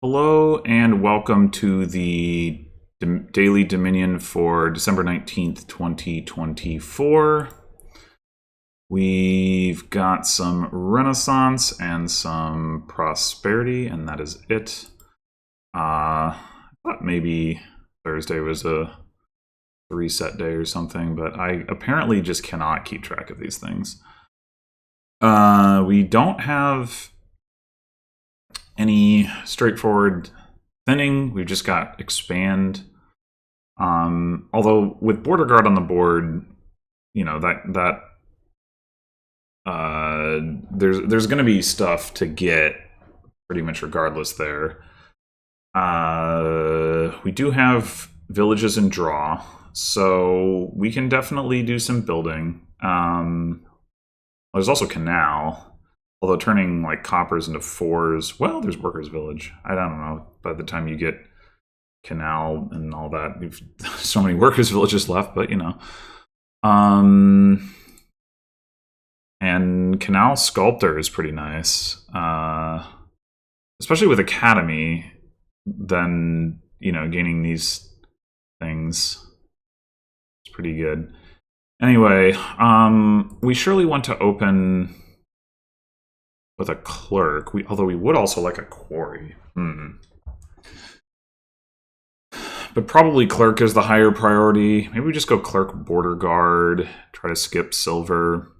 Hello and welcome to the Daily Dominion for December 19th, 2024. We've got some Renaissance and some Prosperity, and that is it. I thought maybe Thursday was a reset day or something, but I apparently just cannot keep track of these things. We don't have any straightforward thinning. We've just got expand. Although with border guard on the board, you know there's going to be stuff to get pretty much regardless there. We do have villages and draw, so we can definitely do some building. There's also canal. Although turning like coppers into fours, well, there's workers' village. I don't know. By the time you get canal and all that, you've so many workers' villages left. But you know, and canal sculptor is pretty nice, especially with academy. Then you know, gaining these things is pretty good. Anyway, we surely want to open with a clerk, although we would also like a quarry. But probably clerk is the higher priority. Maybe we just go clerk border guard, try to skip silver.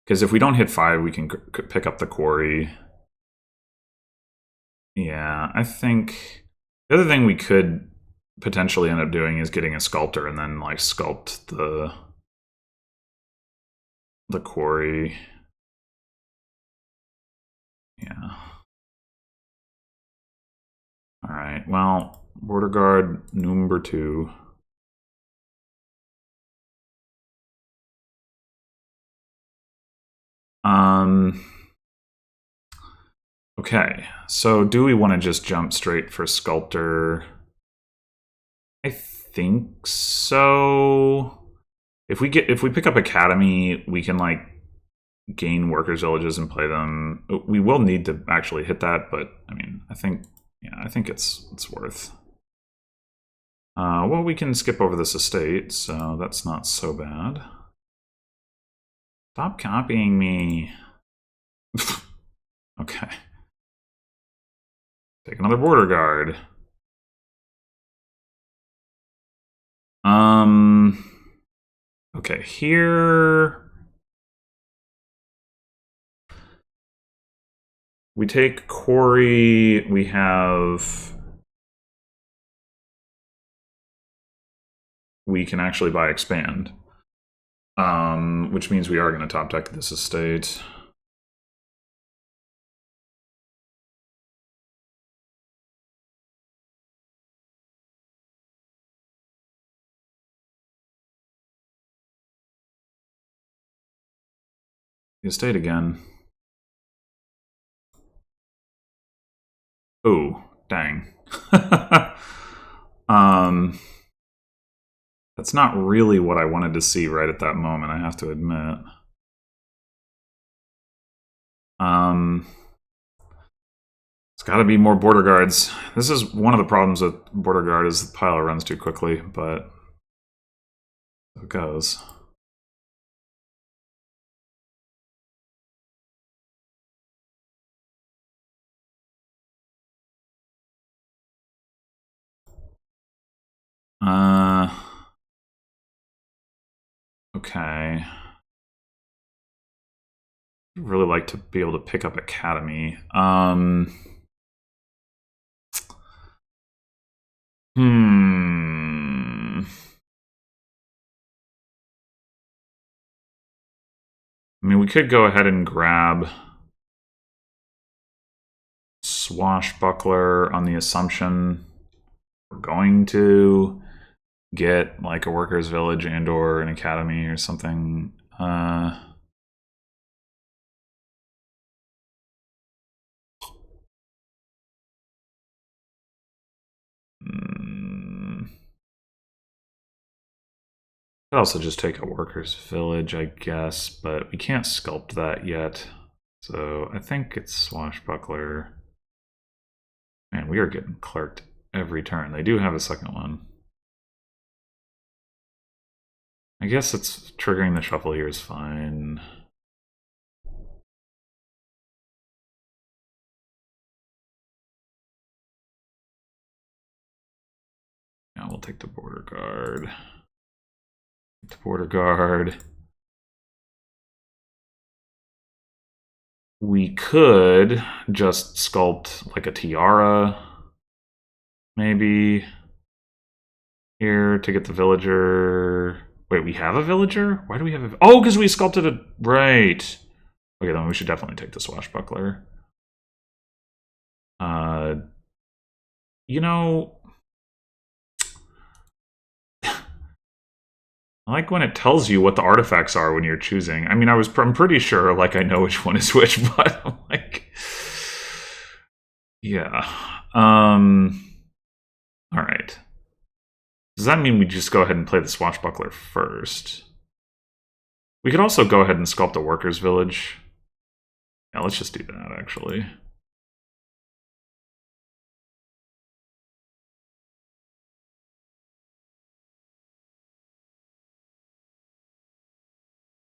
Because if we don't hit 5, we can pick up the quarry. Yeah, I think the other thing we could potentially end up doing is getting a sculptor and then like sculpt the quarry. Yeah. All right. Well, border guard number 2. Okay. So, do we want to just jump straight for sculptor? I think so. If we pick up academy, we can like gain workers' villages and play them. We will need to actually hit that, but I mean, I think it's worth. Well, we can skip over this estate, so that's not so bad. Stop copying me. Okay. Take another border guard. Okay, here we take quarry. We can actually buy expand, which means we are going to top deck this estate. The estate again. Oh, dang. That's not really what I wanted to see right at that moment, I have to admit. It's got to be more border guards. This is one of the problems with border guard is the pile runs too quickly, but it goes. Okay. I'd really like to be able to pick up academy. I mean, we could go ahead and grab Swashbuckler on the assumption we're going to get like a workers' village and or an academy or something. Could also just take a workers' village, I guess, but we can't sculpt that yet. So I think it's Swashbuckler. Man, we are getting clerked every turn. They do have a second one. I guess it's triggering the shuffle here is fine. Yeah, we'll take the border guard. The border guard. We could just sculpt like a tiara, maybe, here to get the villager. Wait, we have a villager? Why do we have a... Oh, because we sculpted a... Right. Okay, then we should definitely take the swashbuckler. You know... I like when it tells you what the artifacts are when you're choosing. I mean, I'm pretty sure, like, I know which one is which, but I'm like... Yeah. Alright. Does that mean we just go ahead and play the swashbuckler first? We could also go ahead and sculpt a workers' village. Yeah, let's just do that, actually.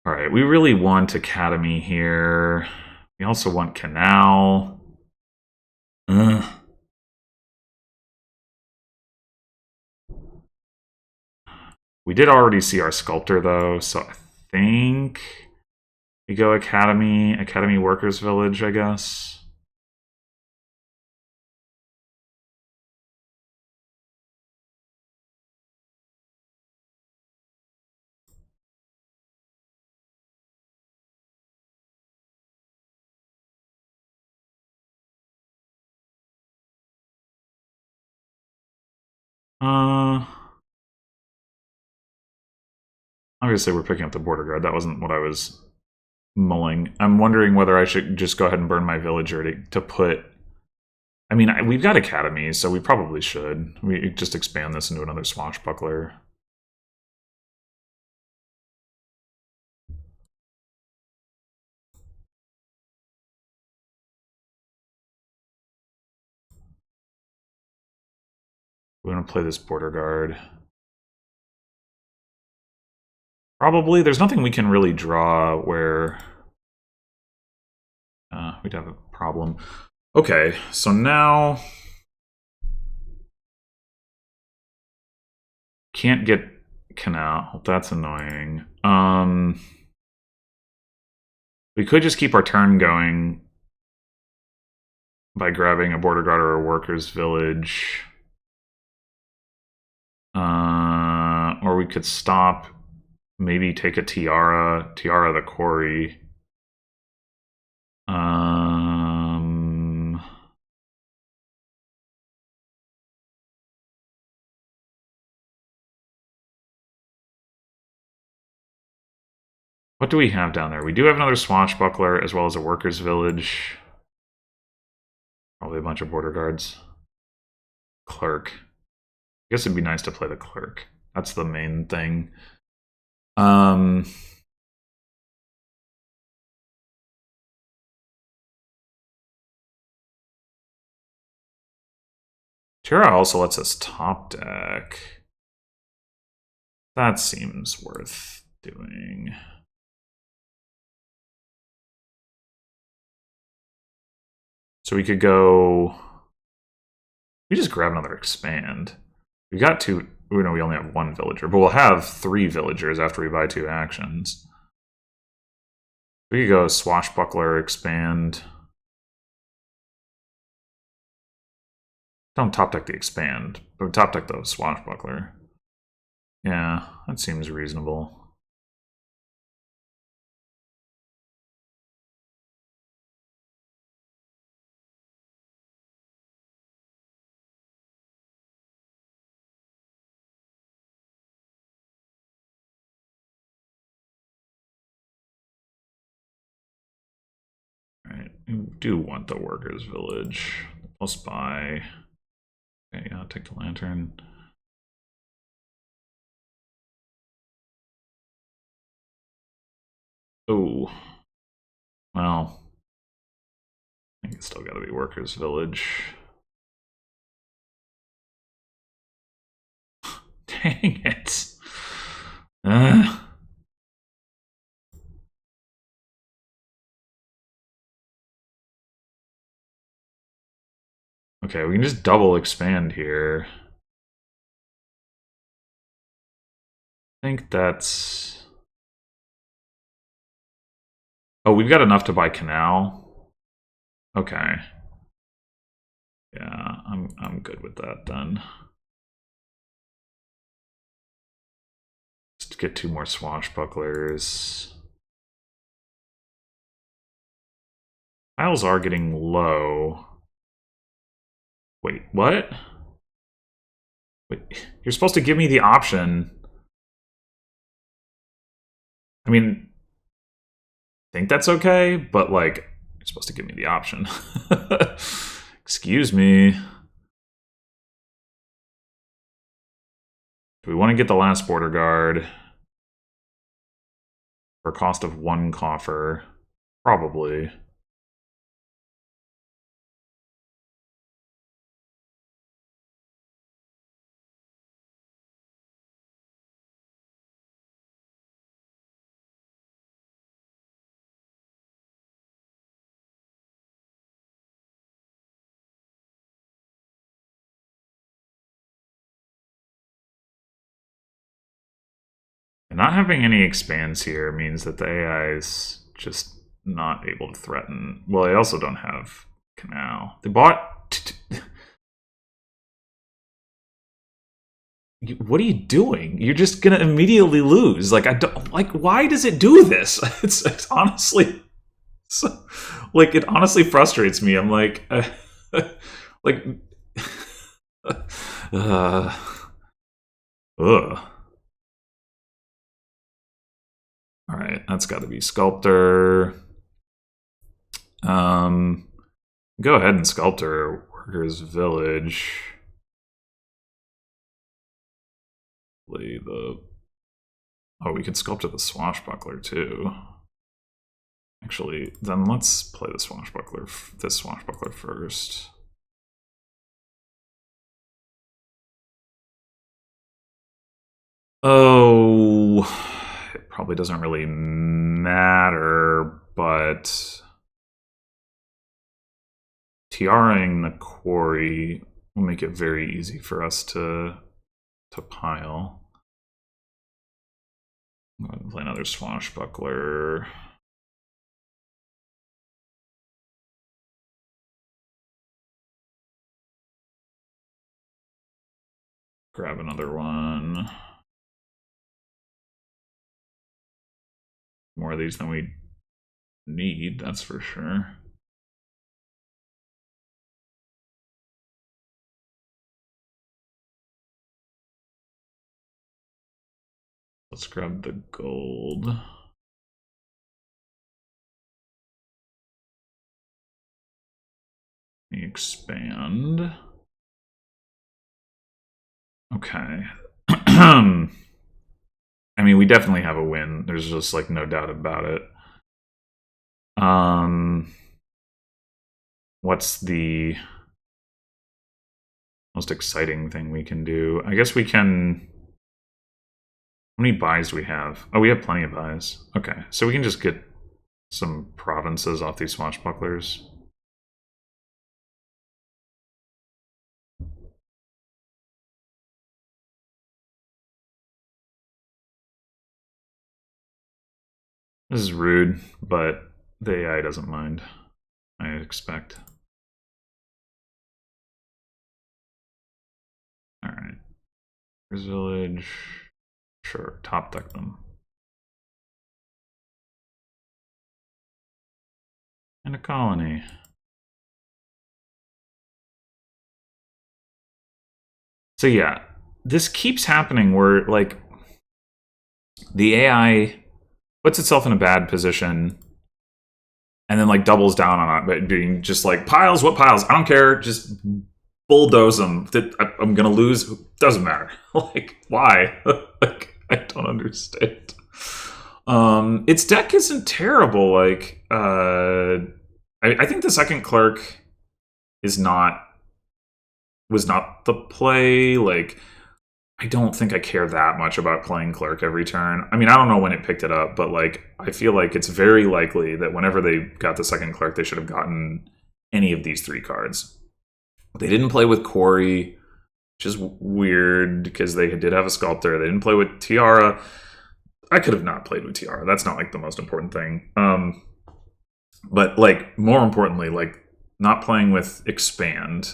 Alright, we really want Academy here. We also want Canal. Ugh. We did already see our sculptor, though, so I think we go Academy, Academy Workers Village, I guess. Uh, Obviously, we're picking up the border guard. That wasn't what I was mulling. I'm wondering whether I should just go ahead and burn my villager to put... I mean, we've got Academy, so we probably should. We just expand this into another swashbuckler. We're going to play this border guard. Probably. There's nothing we can really draw where we'd have a problem. Okay, so now... Can't get Canal. That's annoying. We could just keep our turn going by grabbing a border guard or a workers' village. Or we could stop, maybe take a Tiara the quarry. What do we have down there? We do have another swashbuckler as well as a workers' village. Probably a bunch of border guards. Clerk. I guess it'd be nice to play the clerk. That's the main thing. Terra also lets us top deck. That seems worth doing. So we could go... We just grab another expand. We got two... Oh, no, we only have one villager. But we'll have 3 villagers after we buy 2 actions. We could go swashbuckler, expand... Don't top deck the expand, but top deck the swashbuckler. Yeah, that seems reasonable. Alright, we do want the workers' village. Plus buy... Okay, yeah, I'll take the lantern. Oh. Well. I think it's still gotta be workers' village. Dang it. Ugh. Okay, we can just double expand here. I think that's... Oh, we've got enough to buy canal. Okay. Yeah, I'm good with that then. Just get 2 more swashbucklers. Tiles are getting low. Wait, what? Wait, you're supposed to give me the option. I mean, I think that's okay, but like, you're supposed to give me the option. Excuse me. Do we want to get the last border guard for a cost of 1 coffer? Probably. Not having any expands here means that the AI is just not able to threaten. Well, they also don't have canal. They bought... What are you doing? You're just gonna immediately lose. Like, I don't... Like, why does it do this? It's honestly... like, it honestly frustrates me. I'm like... like... ugh. Alright, that's got to be Sculptor. Go ahead and Sculptor Workers Village. Play the... Oh, we could Sculptor the Swashbuckler too. Actually, then let's play the Swashbuckler, this Swashbuckler first. Oh, it probably doesn't really matter, but tiaraing the quarry will make it very easy for us to pile. I'm going to play another Swashbuckler. Grab another one. More of these than we need, that's for sure. Let's grab the gold. Expand. Okay. I mean, we definitely have a win. There's just like no doubt about it. What's the most exciting thing we can do? I guess we can... How many buys do we have? Oh, we have plenty of buys. Okay, so we can just get some provinces off these swashbucklers. This is rude, but the AI doesn't mind, I expect. Alright. Here's village. Sure, top deck them. And a colony. So yeah, this keeps happening where, like, the AI puts itself in a bad position and then, like, doubles down on it by being just like, piles, what piles? I don't care, just bulldoze them. I'm gonna lose, doesn't matter. Like, why? Like, I don't understand. Its deck isn't terrible. Like, I think the second clerk was not the play. Like, I don't think I care that much about playing Clerk every turn. I mean, I don't know when it picked it up, but like I feel like it's very likely that whenever they got the second Clerk, they should have gotten any of these 3 cards. They didn't play with Quarry, which is weird because they did have a Sculptor. They didn't play with Tiara. I could have not played with Tiara. That's not like the most important thing. But like more importantly, like not playing with Expand.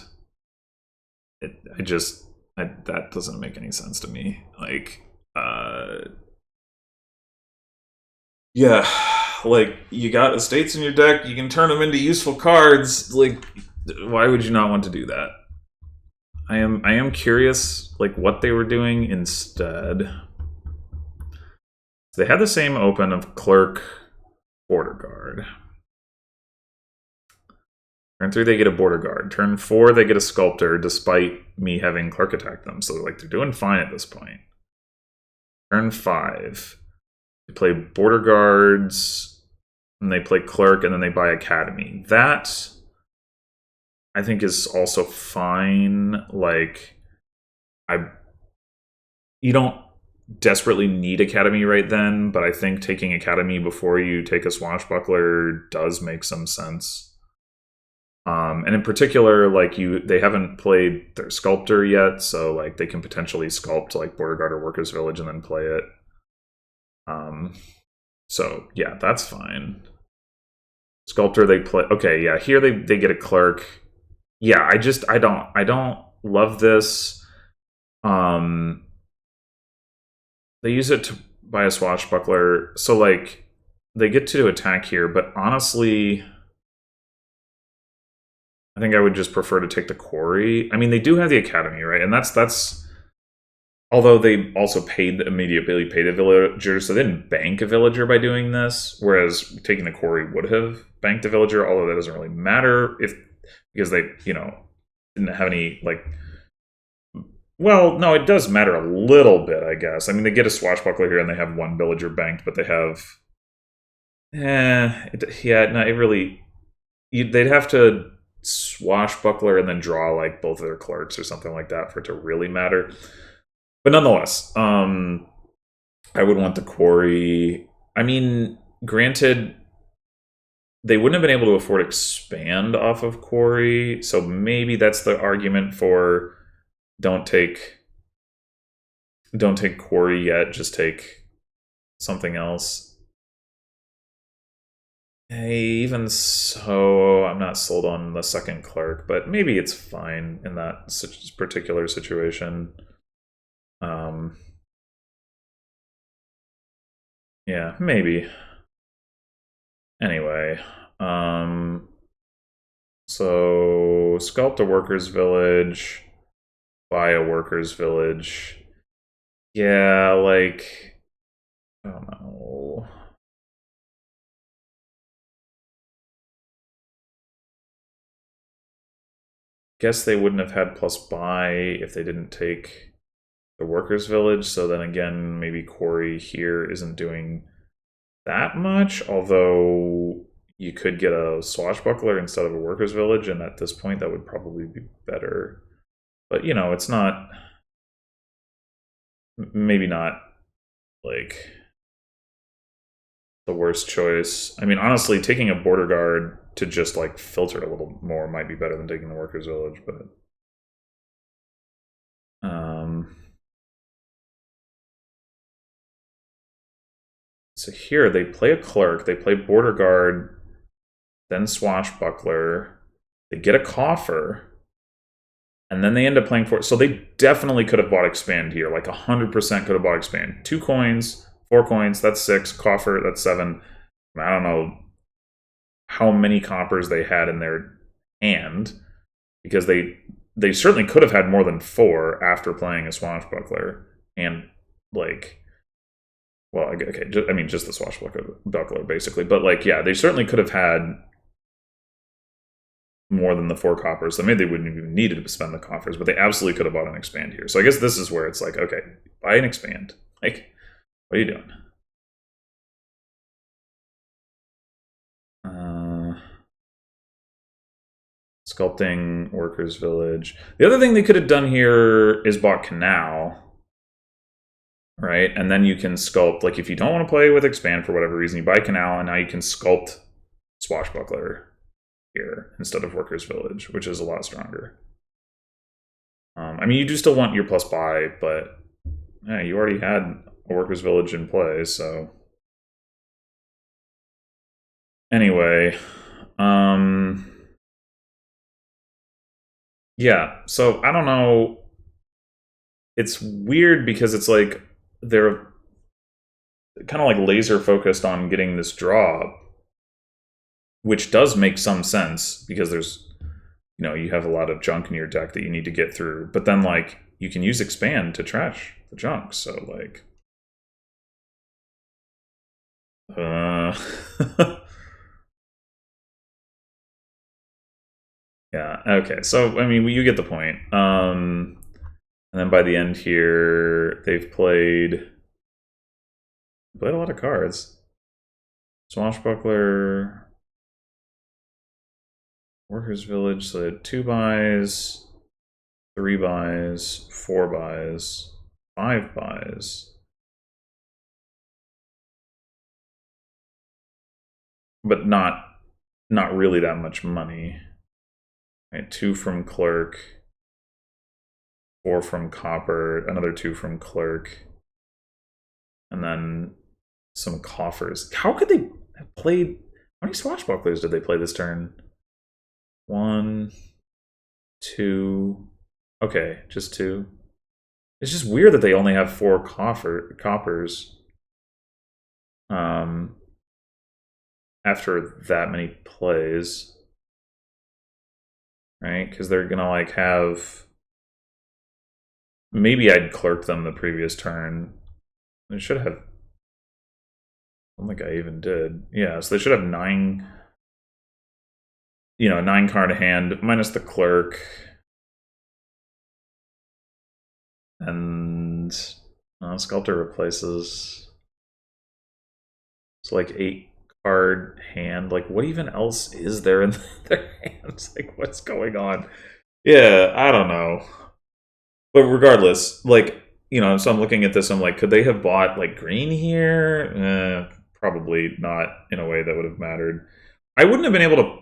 That doesn't make any sense to me. Like, yeah, like you got estates in your deck, you can turn them into useful cards. Like, why would you not want to do that? I am curious, like what they were doing instead. They had the same open of Clerk, Border Guard. Turn 3, they get a Border Guard. Turn 4, they get a Sculptor, despite me having Clerk attack them. So like they're doing fine at this point. Turn 5, they play Border Guards, and they play Clerk, and then they buy Academy. That, I think, is also fine. Like, you don't desperately need Academy right then, but I think taking Academy before you take a Swashbuckler does make some sense. And in particular, like they haven't played their Sculptor yet, so like they can potentially sculpt like Border Guard or Workers' Village and then play it. So yeah, that's fine. Sculptor, they play. Okay, yeah, here they get a Clerk. Yeah, I don't love this. They use it to buy a Swashbuckler, so like they get to attack here, but honestly, I think I would just prefer to take the Quarry. I mean, they do have the Academy, right? And that's although they also immediately paid the villager, so they didn't bank a villager by doing this, whereas taking the Quarry would have banked a villager, although that doesn't really matter because they, didn't have any, like, well, no, it does matter a little bit, I guess. I mean, they get a Swashbuckler here and they have 1 villager banked, but they have they'd have to Swashbuckler and then draw like both of their Clerks or something like that for it to really matter. But nonetheless, I would want the Quarry. I mean, granted, they wouldn't have been able to afford Expand off of Quarry, so maybe that's the argument for don't take Quarry yet, just take something else. Hey, even so, I'm not sold on the second Clerk, but maybe it's fine in that particular situation. Yeah, maybe. Anyway, so sculpt a Workers' Village, buy a Workers' Village. Yeah, like, I don't know. Guess they wouldn't have had plus buy if they didn't take the Workers' Village, so then again, maybe Quarry here isn't doing that much, although you could get a Swashbuckler instead of a Workers' Village, and at this point that would probably be better. But, it's not... maybe not, like, the worst choice. I mean, honestly, taking a Border Guard to just, like, filter it a little more might be better than taking the Workers' Village, but... So here, they play a Clerk, they play Border Guard, then Swashbuckler, they get a Coffer, and then they end up playing for it. So they definitely could have bought Expand here, like 100% could have bought Expand. 2 coins, 4 coins, that's 6, Coffer, that's 7. I don't know how many coppers they had in their hand, because they certainly could have had more than 4 after playing a Swashbuckler, and, like... well, okay, I mean, just the Swashbuckler, basically. But, like, yeah, they certainly could have had more than the 4 coppers. So maybe they wouldn't even needed to spend the coffers, but they absolutely could have bought an Expand here. So I guess this is where it's like, okay, buy an Expand. Like, what are you doing? Sculpting Workers' Village. The other thing they could have done here is bought Canal. right? And then you can sculpt, like if you don't want to play with expand for whatever reason, you buy Canal, and now you can sculpt Swashbuckler here instead of Workers Village, which is a lot stronger. I mean, you do still want your plus buy, but yeah, you already had a Workers Village in play, so anyway, yeah, so I don't know. It's weird because it's like they're kind of like laser focused on getting this draw, which does make some sense because there's, you have a lot of junk in your deck that you need to get through. But then, like, you can use expand to trash the junk. So, like, yeah. Okay. So, I mean, you get the point. And then by the end here, they've played a lot of cards. Swashbuckler, Workers Village. So they had 2 buys, 3 buys, 4 buys, 5 buys. But not really that much money. Right, 2 from Clerk, 4 from Copper, another 2 from Clerk, and then some coffers. How could they have played? How many Swashbucklers did they play this turn? 1, 2. Okay, just 2. It's just weird that they only have 4 coppers. After that many plays, right? Because they're gonna like have. Maybe I'd clerk them the previous turn. They should have. I don't think I even did. Yeah, so they should have 9. 9 card hand minus the clerk, and Sculptor replaces. It's like 8 card hand. Like, what even else is there in their hands? Like, what's going on? Yeah, I don't know. But regardless, like, so I'm looking at this, I'm like, could they have bought like green here? Probably not in a way that would have mattered. I wouldn't have been able to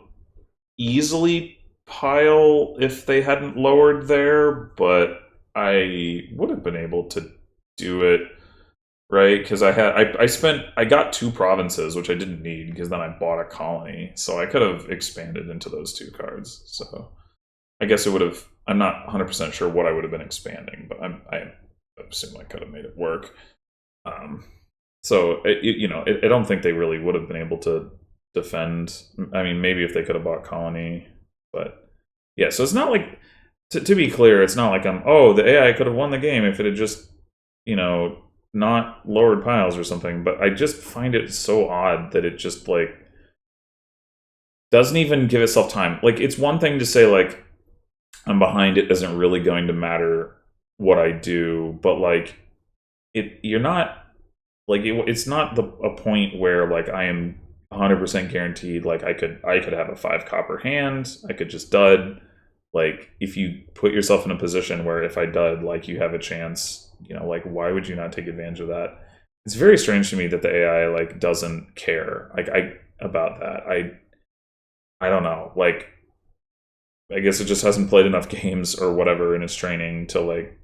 easily pile if they hadn't lowered there, but I would have been able to do it, right? Because I got 2 provinces, which I didn't need because then I bought a colony, so I could have expanded into those 2 cards. So I guess it would have. I'm not 100% sure what I would have been expanding, but I assume I could have made it work. So I don't think they really would have been able to defend. I mean, maybe if they could have bought colony, but yeah. So it's not like, to be clear, it's not like the AI could have won the game if it had just not lowered piles or something. But I just find it so odd that it just like doesn't even give itself time. Like, it's one thing to say like, I'm behind, it isn't really going to matter what I do, but like you're not like it's not a point where like I am 100% guaranteed. Like I could have a 5 copper hand, I could just dud. Like, if you put yourself in a position where if I dud, like, you have a chance, like, why would you not take advantage of that? It's very strange to me that the AI like doesn't care like about that. I don't know, like, I guess it just hasn't played enough games or whatever in its training to like,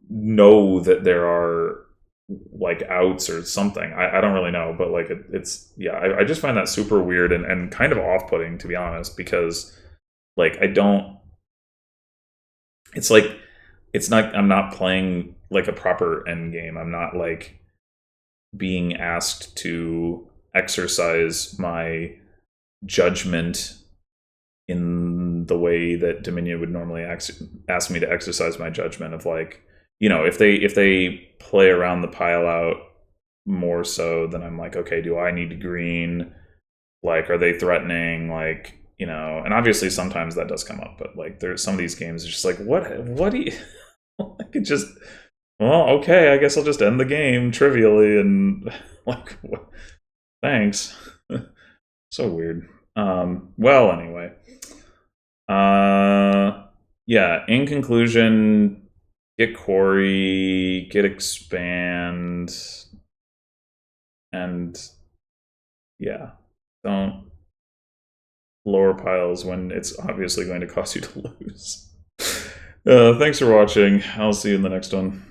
know that there are like outs or something. I don't really know, but like it's yeah. I just find that super weird and kind of off-putting, to be honest, because like I don't. It's like it's not. I'm not playing like a proper end game. I'm not like being asked to exercise my judgment in the way that Dominion would normally ask me to exercise my judgment of like, if they play around the pile out more so, then I'm like, okay, do I need to green? Like, are they threatening? Like, and obviously sometimes that does come up, but like there's some of these games, it's just like, what do you, I could just, well, okay, I guess I'll just end the game trivially and like, what? Thanks. So weird. Well, anyway. Yeah, in conclusion, Get Quarry, get Expand, and yeah, don't lower piles when it's obviously going to cost you to lose. Thanks for watching. I'll see you in the next one.